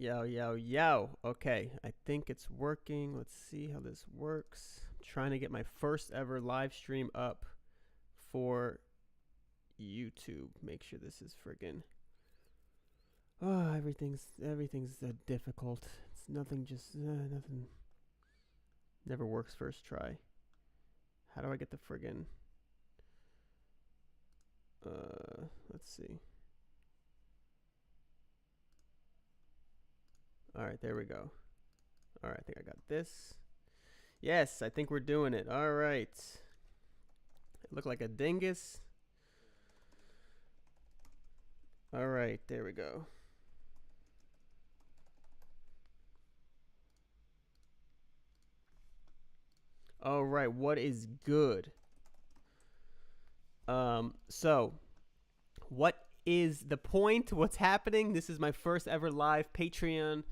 Yo, yo, yo. Okay, I think it's working. Let's see how this works. I'm trying to get my first ever live stream up for YouTube. Make sure this is friggin'. Oh, everything's difficult. It's nothing. Just nothing. Never works first try. How do I get the friggin'? Let's see. All right, there we go. All right, I think I got this. Yes, I think we're doing it. All right. I look like a dingus. All right, there we go. All right, what is good? So what is the point? What's happening? This is my first ever live Patreon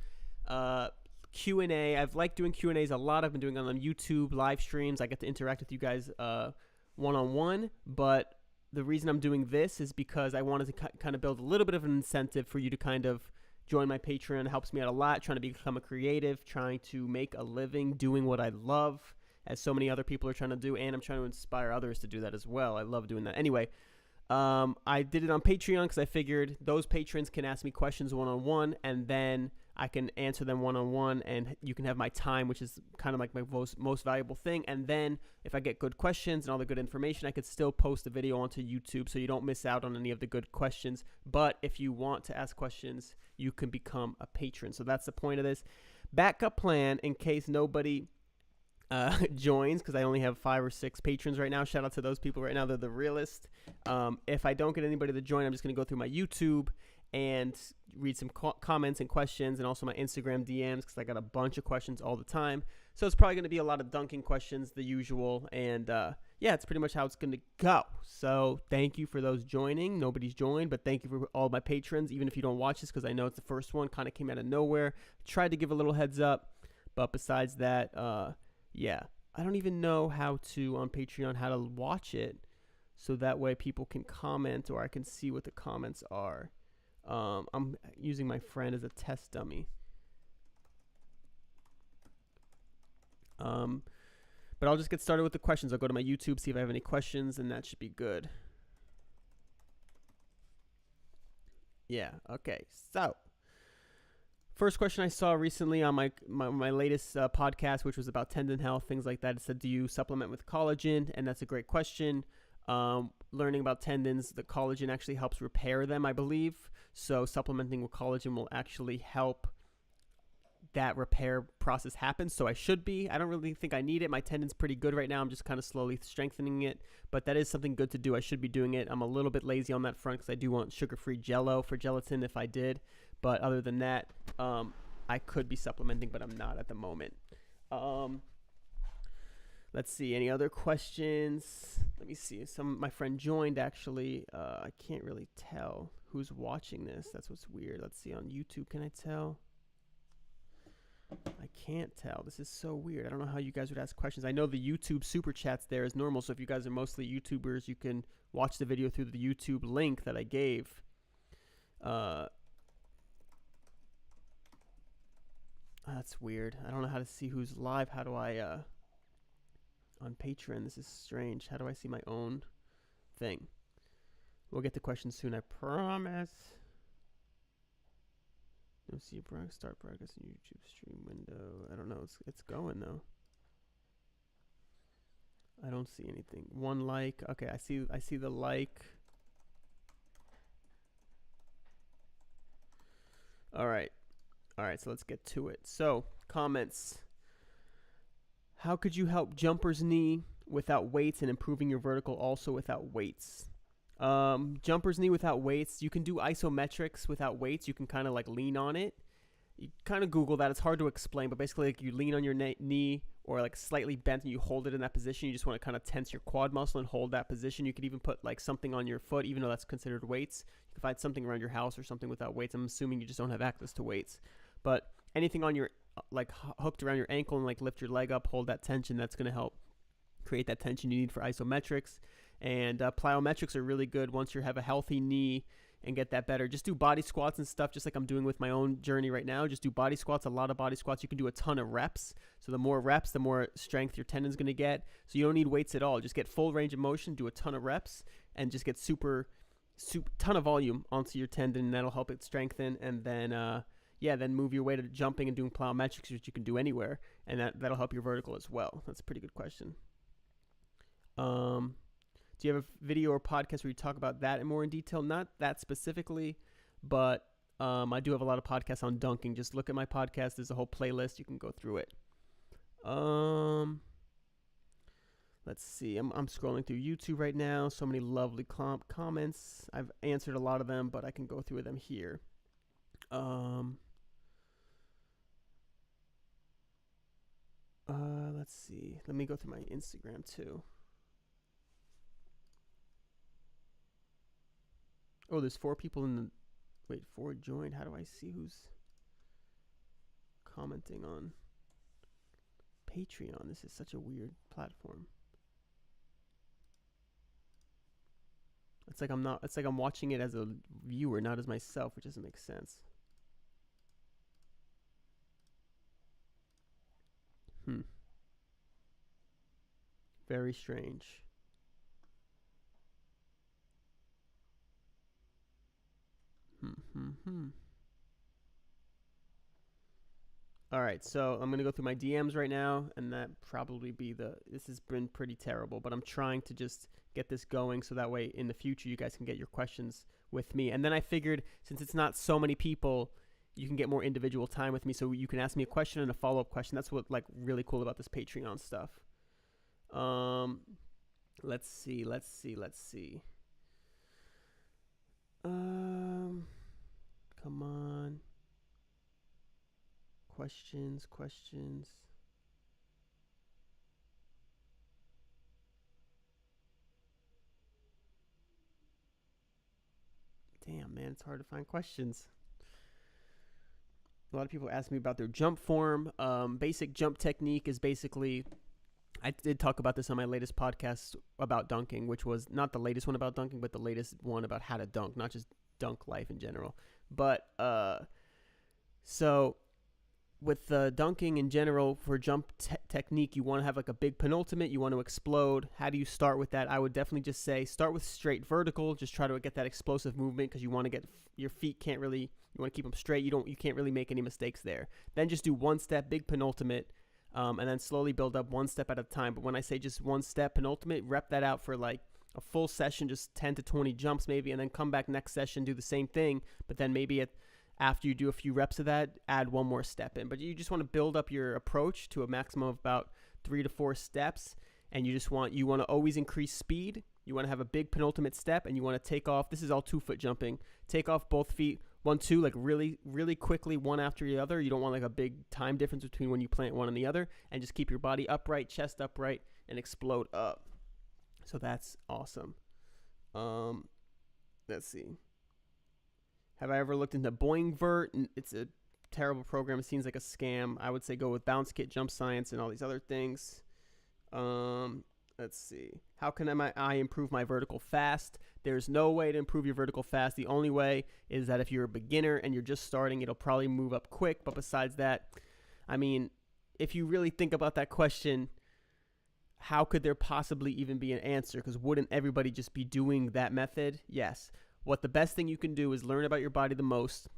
Q&A. I've liked doing Q&As a lot. I've been doing it on YouTube live streams. I get to interact with you guys one-on-one, but the reason I'm doing this is because I wanted to kind of build a little bit of an incentive for you to kind of join my Patreon. It helps me out a lot, trying to become a creative, trying to make a living doing what I love, as so many other people are trying to do, and I'm trying to inspire others to do that as well. I love doing that. Anyway, I did it on Patreon because I figured those patrons can ask me questions one-on-one, and then I can answer them one-on-one, and you can have my time, which is kind of like my most valuable thing. And then if I get good questions and all the good information, I could still post the video onto YouTube so you don't miss out on any of the good questions. But if you want to ask questions, you can become a patron. So that's the point of this. Backup plan in case nobody joins, because I only have 5 or 6 patrons right now. Shout out to those people right now. They're the realest. If I don't get anybody to join, I'm just going to go through my YouTube and read some comments and questions, and also my Instagram DMs, because I got a bunch of questions all the time. So it's probably going to be a lot of dunking questions, the usual. And yeah, it's pretty much how it's going to go. So thank you for those joining. Nobody's joined, but thank you for all my patrons, even if you don't watch this, because I know it's the first one. Kind of came out of nowhere. Tried to give a little heads up. But besides that, yeah, I don't even know how to, on Patreon, how to watch it so that way people can comment, or I can see what the comments are. I'm using my friend as a test dummy. But I'll just get started with the questions. I'll go to my YouTube, see if I have any questions, and that should be good. Yeah, okay, so first question I saw recently on my latest podcast, which was about tendon health, things like that. It said, do you supplement with collagen? And that's a great question. Learning about tendons, the collagen actually helps repair them, I believe. So supplementing with collagen will actually help that repair process happen. So I should be. I don't really think I need it. My tendon's pretty good right now. I'm just kind of slowly strengthening it. But that is something good to do. I should be doing it. I'm a little bit lazy on that front because I do want sugar-free Jello for gelatin if I did. But other than that, I could be supplementing, but I'm not at the moment. Let's see. Any other questions? Let me see. My friend joined, actually. I can't really tell who's watching this. That's what's weird. Let's see. On YouTube, can I tell? I can't tell. This is so weird. I don't know how you guys would ask questions. I know the YouTube super chats there is normal. So if you guys are mostly YouTubers, you can watch the video through the YouTube link that I gave. That's weird. I don't know how to see who's live. How do I, on Patreon, this is strange. How do I see my own thing? We'll get to questions soon, I promise. You'll see start progress in YouTube stream window. I don't know. It's going, though. I don't see anything. 1 like. Okay, I see the like. All right. All right, so let's get to it. So, comments. How could you help jumper's knee without weights and improving your vertical also without weights? Jumper's knee without weights. You can do isometrics without weights. You can kind of like lean on it. You kind of Google that. It's hard to explain, but basically like you lean on your knee or like slightly bent and you hold it in that position. You just want to kind of tense your quad muscle and hold that position. You could even put like something on your foot, even though that's considered weights. You can find something around your house or something without weights. I'm assuming you just don't have access to weights. But anything on your, like hooked around your ankle and like lift your leg up, hold that tension. That's going to help create that tension you need for isometrics. And plyometrics are really good once you have a healthy knee and get that better. Just do body squats and stuff, just like I'm doing with my own journey right now. Just do body squats, a lot of body squats. You can do a ton of reps. So the more reps, the more strength your tendon's going to get. So you don't need weights at all. Just get full range of motion, do a ton of reps, and just get ton of volume onto your tendon, and that'll help it strengthen. And then, then move your way to jumping and doing plyometrics, which you can do anywhere, and that'll help your vertical as well. That's a pretty good question. Do you have a video or podcast where you talk about that in more in detail? Not that specifically, but I do have a lot of podcasts on dunking. Just look at my podcast. There's a whole playlist. You can go through it. Let's see. I'm scrolling through YouTube right now. So many lovely comments. I've answered a lot of them, but I can go through them here. Let's see. Let me go through my Instagram too. Oh, there's 4 people in the... Wait, 4 joined. How do I see who's commenting on Patreon? This is such a weird platform. It's like I'm watching it as a viewer, not as myself, which doesn't make sense. Very strange. All right, so I'm going to go through my DMs right now, and that probably this has been pretty terrible, but I'm trying to just get this going so that way in the future you guys can get your questions with me. And then I figured since it's not so many people, you can get more individual time with me, so you can ask me a question and a follow-up question. That's what really cool about this Patreon stuff. Let's see. Come on. Questions. Damn, man, it's hard to find questions. A lot of people ask me about their jump form. Basic jump technique is basically... I did talk about this on my latest podcast about dunking, which was not the latest one about dunking, but the latest one about how to dunk, not just dunk life in general. But so with dunking in general, for jump technique, you want to have like a big penultimate. You want to explode. How do you start with that? I would definitely just say start with straight vertical. Just try to get that explosive movement because you want to get your feet you want to keep them straight. You can't really make any mistakes there. Then just do one step, big penultimate. And then slowly build up one step at a time. But when I say just one step penultimate, rep that out for like a full session, just 10 to 20 jumps maybe, and then come back next session, do the same thing. But then maybe after you do a few reps of that, add one more step in. But you just want to build up your approach to a maximum of about 3 to 4 steps. And you want to always increase speed. You want to have a big penultimate step, and you want to take off. This is all 2-foot jumping. Take off both feet. 1, 2, like really, really quickly, one after the other. You don't want like a big time difference between when you plant one and the other, and just keep your body upright, chest upright, and explode up. So that's awesome. Let's see. Have I ever looked into Boing Vert? It's a terrible program. It seems like a scam. I would say go with Bounce Kit, Jump Science, and all these other things. Let's see. How can I improve my vertical fast? There's no way to improve your vertical fast. The only way is that if you're a beginner and you're just starting, it'll probably move up quick. But besides that, I mean, if you really think about that question, how could there possibly even be an answer? Because wouldn't everybody just be doing that method? Yes. What the best thing you can do is learn about your body the most.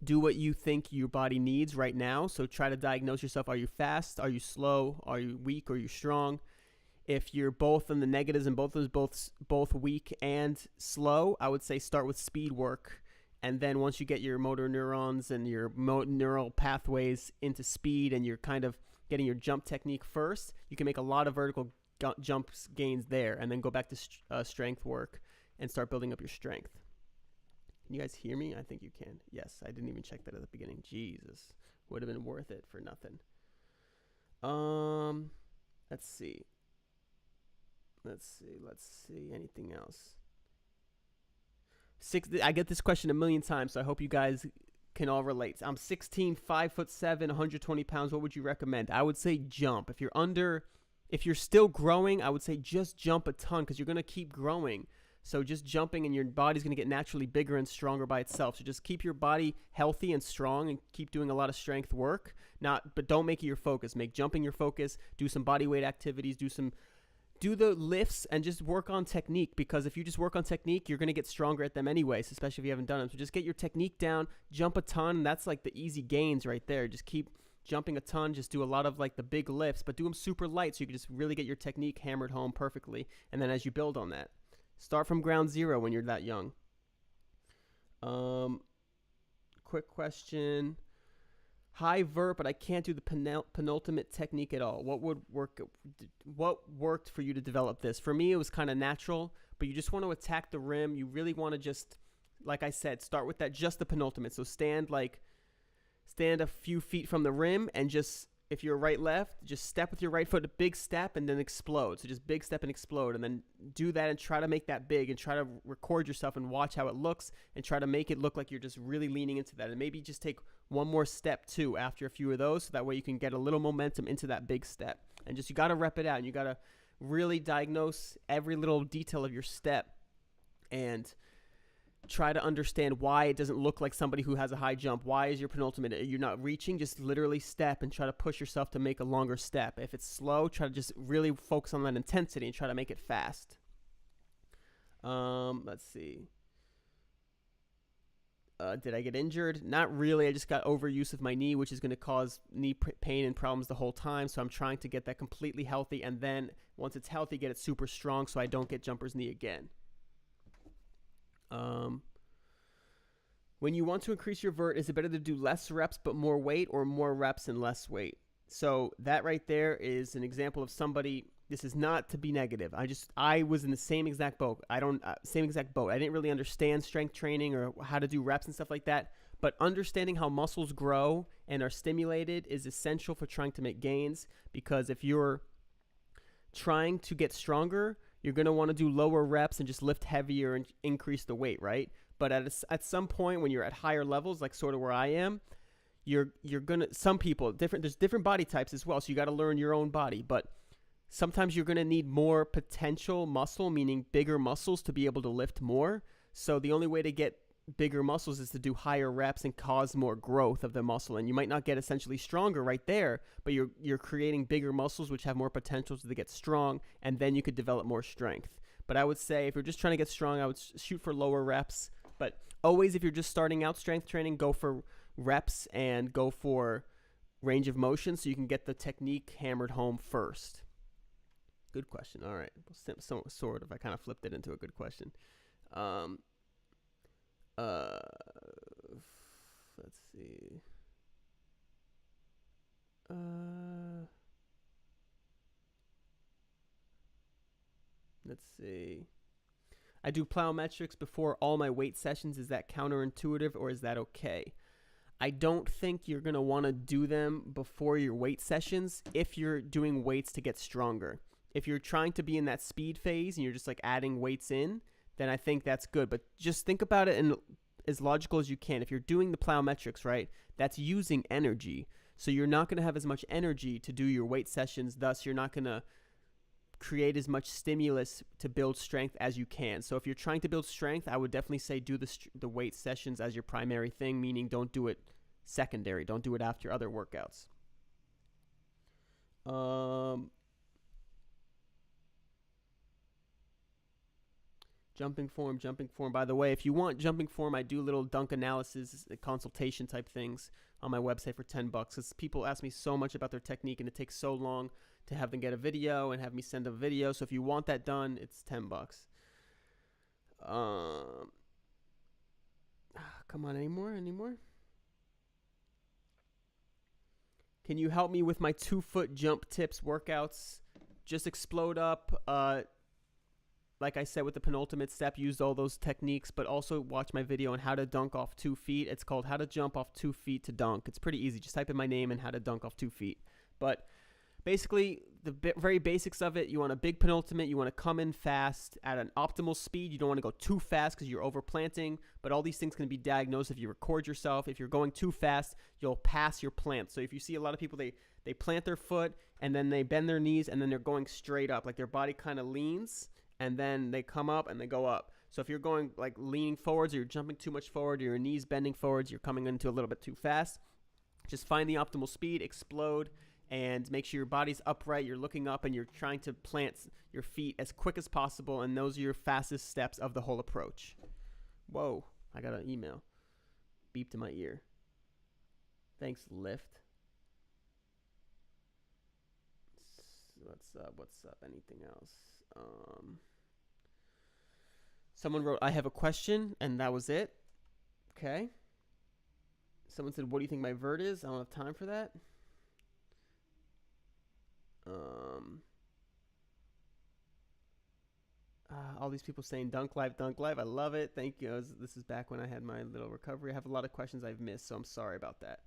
Do what you think your body needs right now. So try to diagnose yourself. Are you fast? Are you slow? Are you weak? Are you strong? If you're both in the negatives and both weak and slow, I would say start with speed work. And then once you get your motor neurons and your neural pathways into speed and you're kind of getting your jump technique first, you can make a lot of vertical jump gains there, and then go back to strength work and start building up your strength. Can you guys hear me? I think you can. Yes, I didn't even check that at the beginning. Jesus, would have been worth it for nothing. Let's see. Anything else? I get this question a million times, so I hope you guys can all relate. I'm 16, 5'7", 120 pounds. What would you recommend? I would say jump. If you're still growing, I would say just jump a ton because you're going to keep growing. So just jumping and your body's going to get naturally bigger and stronger by itself. So just keep your body healthy and strong and keep doing a lot of strength work. But don't make it your focus. Make jumping your focus. Do some body weight activities. Do the lifts and just work on technique, because if you just work on technique, you're going to get stronger at them anyways, especially if you haven't done them. So just get your technique down, jump a ton. And that's like the easy gains right there. Just keep jumping a ton. Just do a lot of like the big lifts, but do them super light so you can just really get your technique hammered home perfectly. And then as you build on that, start from ground zero when you're that young. Quick question. High vert, but I can't do the penultimate technique at all. What worked for you to develop this? For me, it was kind of natural, but you just want to attack the rim. You really want to just, like I said, start with that, just the penultimate. So stand a few feet from the rim and just, if you're right left, just step with your right foot, a big step, and then explode. So just big step and explode, and then do that and try to make that big and try to record yourself and watch how it looks and try to make it look like you're just really leaning into that. And maybe just take one more step too after a few of those, so that way you can get a little momentum into that big step. And just, you got to rep it out, and you got to really diagnose every little detail of your step and try to understand why it doesn't look like somebody who has a high jump. Why is your penultimate, you're not reaching? Just literally step and try to push yourself to make a longer step. If it's slow, try to just really focus on that intensity and try to make it fast. Let's see. Did I get injured? Not really. I just got overuse of my knee, which is going to cause knee pain and problems the whole time. So I'm trying to get that completely healthy, and then once it's healthy, get it super strong so I don't get jumper's knee again. When you want to increase your vert, is it better to do less reps but more weight, or more reps and less weight? So that right there is an example of somebody. This is not to be negative. I was in the same exact boat. I didn't really understand strength training or how to do reps and stuff like that. But understanding how muscles grow and are stimulated is essential for trying to make gains, because if you're trying to get stronger, you're going to want to do lower reps and just lift heavier and increase the weight, right? But at some point when you're at higher levels, like sort of where I am, you're going to, some people, there's different body types as well, so you got to learn your own body. But sometimes you're going to need more potential muscle, meaning bigger muscles, to be able to lift more. So the only way to get bigger muscles is to do higher reps and cause more growth of the muscle. And you might not get essentially stronger right there, but you're creating bigger muscles which have more potential to get strong, and then you could develop more strength. But I would say if you're just trying to get strong, I would shoot for lower reps. But always, if you're just starting out strength training, go for reps and go for range of motion so you can get the technique hammered home first. Good question. All right. Sort of. I kind of flipped it into a good question. Let's see. Let's see. I do plyometrics before all my weight sessions. Is that counterintuitive, or is that okay? I don't think you're going to want to do them before your weight sessions if you're doing weights to get stronger. If you're trying to be in that speed phase and you're just like adding weights in, then I think that's good. But just think about it in as logical as you can. If you're doing the plyometrics, right, that's using energy. So you're not going to have as much energy to do your weight sessions. Thus, you're not going to create as much stimulus to build strength as you can. So if you're trying to build strength, I would definitely say do the weight sessions as your primary thing, meaning don't do it secondary. Don't do it after other workouts. Jumping form. By the way, if you want jumping form, I do little dunk analysis, consultation type things on my website for $10. Because people ask me so much about their technique, and it takes so long to have them get a video and have me send a video. So if you want that done, it's $10. Come on, any more? Can you help me with my 2-foot jump tips workouts? Just explode up. Like I said, with the penultimate step, used all those techniques, but also watch my video on how to dunk off 2 feet. It's called How to Jump Off 2 Feet to Dunk. It's pretty easy. Just type in my name and how to dunk off 2 feet. But basically, the very basics of it, you want a big penultimate. You want to come in fast at an optimal speed. You don't want to go too fast because you're overplanting. But all these things can be diagnosed if you record yourself. If you're going too fast, you'll pass your plant. So if you see a lot of people, they plant their foot and then they bend their knees and then they're going straight up. Like their body kind of leans and then they come up and they go up. So if you're going like leaning forwards, or you're jumping too much forward, or your knees bending forwards, you're coming into a little bit too fast. Just find the optimal speed, explode, and make sure your body's upright. You're looking up and you're trying to plant your feet as quick as possible. And those are your fastest steps of the whole approach. Whoa, I got an email. Beeped in my ear. Thanks, Lyft. What's up? Anything else? Someone wrote, I have a question, and that was it. Okay. Someone said, what do you think my vert is? I don't have time for that. All these people saying dunk live. I love it. Thank you. This is back when I had my little recovery. I have a lot of questions I've missed, so I'm sorry about that.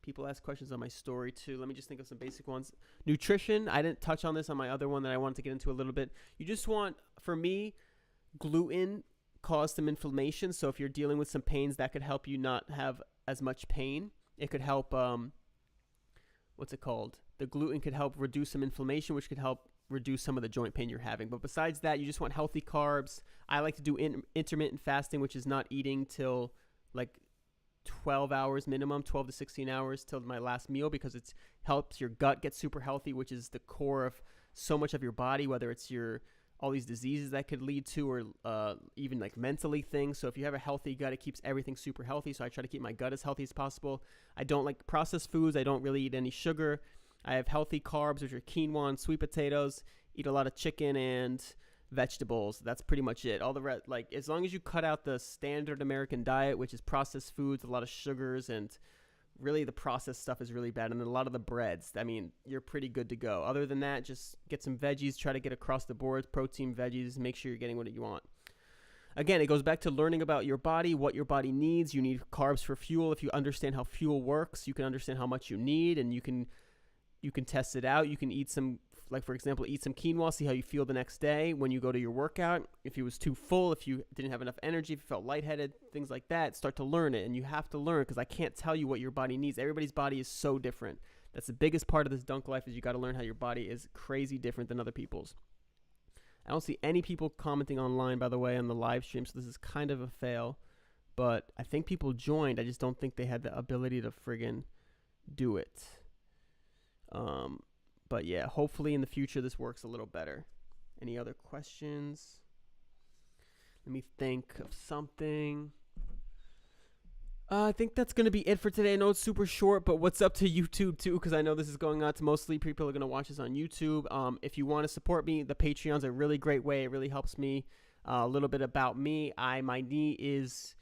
People ask questions on my story too. Let me just think of some basic ones. Nutrition. I didn't touch on this on my other one that I wanted to get into a little bit. You just want, for me, gluten cause some inflammation. So if you're dealing with some pains, that could help you not have as much pain. It could help, what's it called? The gluten could help reduce some inflammation, which could help reduce some of the joint pain you're having. But besides that, you just want healthy carbs. I like to do intermittent fasting, which is not eating till like 12 hours minimum, 12 to 16 hours till my last meal, because it helps your gut get super healthy, which is the core of so much of your body, whether it's all these diseases that could lead to, or even like mentally things. So if you have a healthy gut, it keeps everything super healthy. So I try to keep my gut as healthy as possible. I don't like processed foods. I don't really eat any sugar. I have healthy carbs, which are quinoa and sweet potatoes. Eat a lot of chicken and vegetables. That's pretty much it. All the rest, like, as long as you cut out the standard American diet, which is processed foods, a lot of sugars, and really the processed stuff is really bad, and then a lot of the breads, I mean, you're pretty good to go. Other than that, just get some veggies. Try to get across the board, protein, veggies. Make sure you're getting what you want. Again, it goes back to learning about your body, what your body needs. You need carbs for fuel. If you understand how fuel works, you can understand how much you need, and you can test it out. You can eat some, like, for example, eat some quinoa, see how you feel the next day when you go to your workout. If it was too full, if you didn't have enough energy, if you felt lightheaded, things like that, start to learn it. And you have to learn, because I can't tell you what your body needs. Everybody's body is so different. That's the biggest part of this dunk life, is you got to learn how your body is crazy different than other people's. I don't see any people commenting online, by the way, on the live stream, so this is kind of a fail. But I think people joined. I just don't think they had the ability to friggin' do it. But yeah, hopefully in the future this works a little better. Any other questions? Let me think of something. I think that's going to be it for today. I know it's super short, but what's up to YouTube too? Because I know this is going out to mostly people are going to watch this on YouTube. If you want to support me, the Patreon's a really great way. It really helps me. A little bit about me. My knee is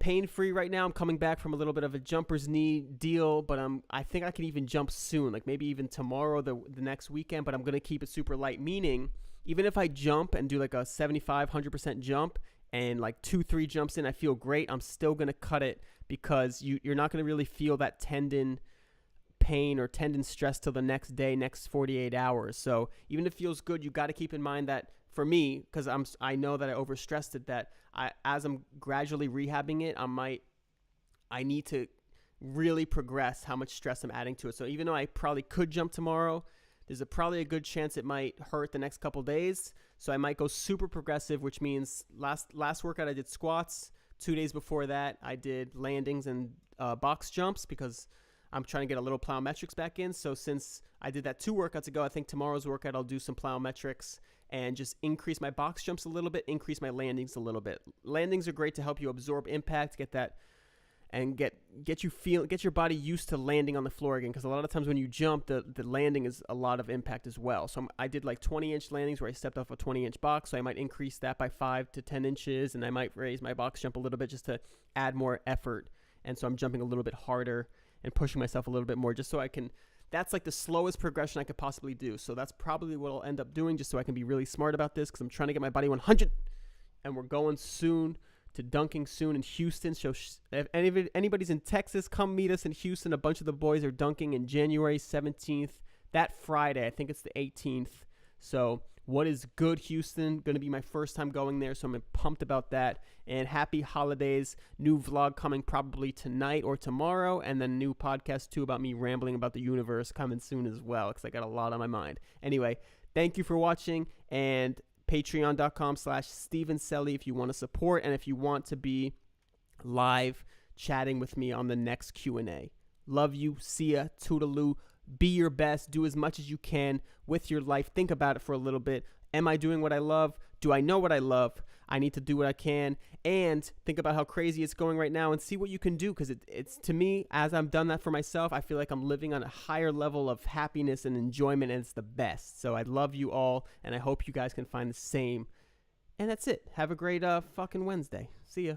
pain-free right now. I'm coming back from a little bit of a jumper's knee deal, but I think I can even jump soon, like maybe even tomorrow, the next weekend, but I'm going to keep it super light, meaning even if I jump and do like a 75, 100% jump and like 2-3 jumps in, I feel great, I'm still going to cut it, because you're not going to really feel that tendon pain or tendon stress till the next day, next 48 hours. So even if it feels good, you got to keep in mind that for me, because I know that I overstressed it, that as I'm gradually rehabbing it, I need to really progress how much stress I'm adding to it. So even though I probably could jump tomorrow, there's probably a good chance it might hurt the next couple days. So I might go super progressive, which means last workout I did squats. 2 days before that, I did landings and box jumps, because I'm trying to get a little plyometrics back in. So since I did that 2 workouts ago, I think tomorrow's workout I'll do some plyometrics and just increase my box jumps a little bit, increase my landings a little bit. Landings are great to help you absorb impact, get that, and get your body used to landing on the floor again, because a lot of times when you jump, the landing is a lot of impact as well. So I did like 20-inch landings where I stepped off a 20-inch box, so I might increase that by 5 to 10 inches, and I might raise my box jump a little bit just to add more effort. And so I'm jumping a little bit harder and pushing myself a little bit more, just so I can. That's like the slowest progression I could possibly do. So that's probably what I'll end up doing, just so I can be really smart about this, because I'm trying to get my body 100, and we're going soon to dunking soon in Houston. So if anybody's in Texas, come meet us in Houston. A bunch of the boys are dunking in January 17th. That Friday, I think it's the 18th. So what is good, Houston? Going to be my first time going there, so I'm pumped about that. And happy holidays. New vlog coming probably tonight or tomorrow, and then new podcast too about me rambling about the universe coming soon as well, because I got a lot on my mind. Anyway, thank you for watching, and Patreon.com/Steven Celi if you want to support and if you want to be live chatting with me on the next Q&A. Love you. See ya. Toodaloo. Be your best. Do as much as you can with your life. Think about it for a little bit. Am I doing what I love? Do I know what I love? I need to do what I can. And think about how crazy it's going right now and see what you can do. Because it's to me, as I've done that for myself, I feel like I'm living on a higher level of happiness and enjoyment, and it's the best. So I love you all, and I hope you guys can find the same. And that's it. Have a great fucking Wednesday. See ya.